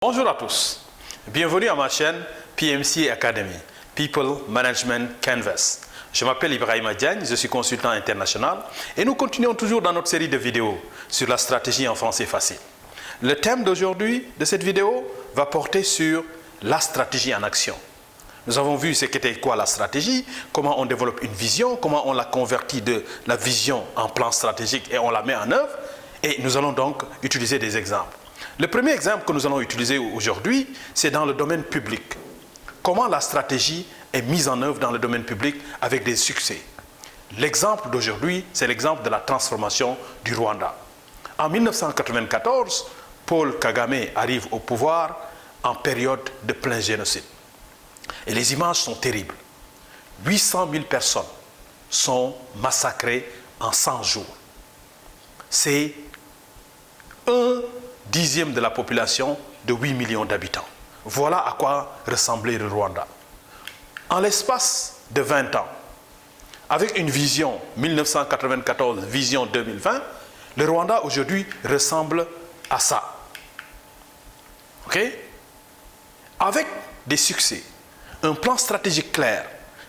Bonjour à tous, bienvenue à ma chaîne PMC Academy, People Management Canvas. Je m'appelle Ibrahima Diagne, je suis consultant international et nous continuons toujours dans notre série de vidéos sur la stratégie en français facile. Le thème d'aujourd'hui de cette vidéo va porter sur la stratégie en action. Nous avons vu ce qu'était quoi la stratégie, comment on développe une vision, comment on la convertit de la vision en plan stratégique et on la met en œuvre. Et nous allons donc utiliser des exemples. Le premier exemple que nous allons utiliser aujourd'hui, c'est dans le domaine public. Comment la stratégie est mise en œuvre dans le domaine public avec des succès. L'exemple d'aujourd'hui, c'est l'exemple de la transformation du Rwanda. En 1994, Paul Kagame arrive au pouvoir en période de plein génocide. Et les images sont terribles. 800 000 personnes sont massacrées en 100 jours. C'est 1/10 de la population de 8 millions d'habitants. Voilà à quoi ressemblait le Rwanda. En l'espace de 20 ans, avec une vision 1994, vision 2020, le Rwanda aujourd'hui ressemble à ça. OK? Avec des succès, un plan stratégique clair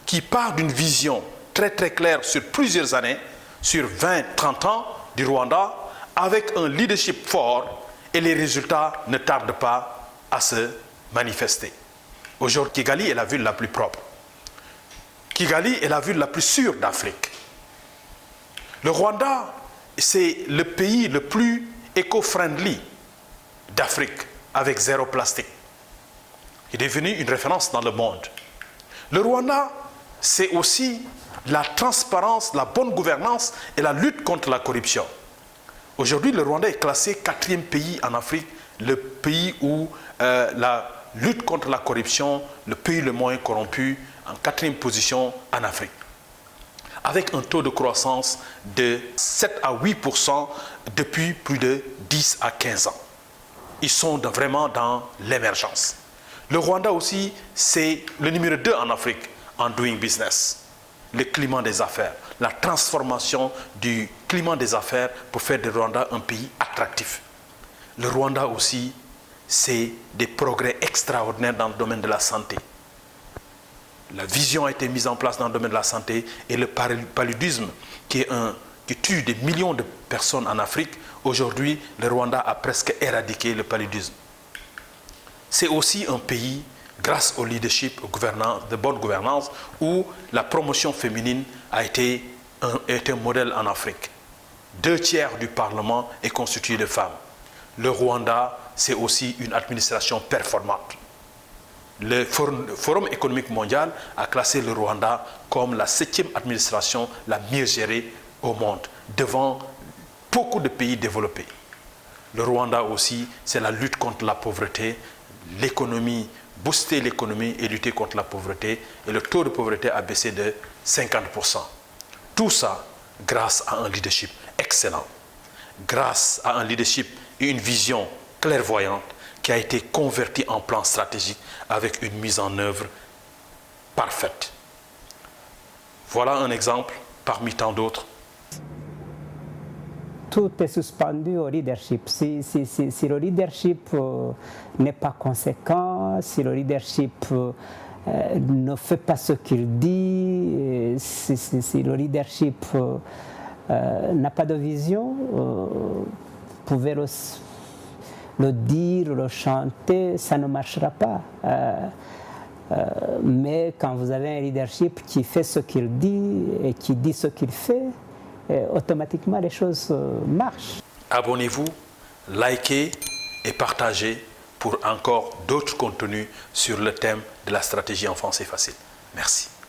qui part d'une vision très claire sur plusieurs années, sur 20-30 ans du Rwanda, avec un leadership fort et les résultats ne tardent pas à se manifester. Aujourd'hui, Kigali est la ville la plus propre. Kigali est la ville la plus sûre d'Afrique. Le Rwanda, c'est le pays le plus éco-friendly d'Afrique, avec zéro plastique. Il est devenu une référence dans le monde. Le Rwanda, c'est aussi la transparence, la bonne gouvernance et la lutte contre la corruption. Aujourd'hui, le Rwanda est classé 4e pays en Afrique, le pays où la lutte contre la corruption, le pays le moins corrompu, en 4e position en Afrique. Avec un taux de croissance de 7 à 8% depuis plus de 10 à 15 ans. Ils sont vraiment dans l'émergence. Le Rwanda aussi, c'est le numéro 2 en Afrique en doing business. Le climat des affaires, la transformation du climat des affaires pour faire du Rwanda un pays attractif. Le Rwanda aussi, c'est des progrès extraordinaires dans le domaine de la santé. La vision a été mise en place dans le domaine de la santé et le paludisme qui tue des millions de personnes en Afrique. Aujourd'hui, le Rwanda a presque éradiqué le paludisme. C'est aussi un pays, grâce au leadership, de bonne gouvernance, où la promotion féminine a été un modèle en Afrique. 2/3 du Parlement est constitué de femmes. Le Rwanda, c'est aussi une administration performante. Le Forum économique mondial a classé le Rwanda comme la 7e administration la mieux gérée au monde, devant beaucoup de pays développés. Le Rwanda aussi, c'est la lutte contre la pauvreté, l'économie, booster l'économie et lutter contre la pauvreté. Et le taux de pauvreté a baissé de 50%. Tout ça grâce à un leadership excellent. Grâce à un leadership et une vision clairvoyante qui a été convertie en plan stratégique avec une mise en œuvre parfaite. Voilà un exemple parmi tant d'autres. Tout est suspendu au leadership. Si le leadership n'est pas conséquent, si le leadership ne fait pas ce qu'il dit, si le leadership n'a pas de vision, vous pouvez le dire, le chanter, ça ne marchera pas. Mais quand vous avez un leadership qui fait ce qu'il dit et qui dit ce qu'il fait, automatiquement les choses marchent. Abonnez-vous, likez et partagez pour encore d'autres contenus sur le thème de la stratégie en français facile. Merci.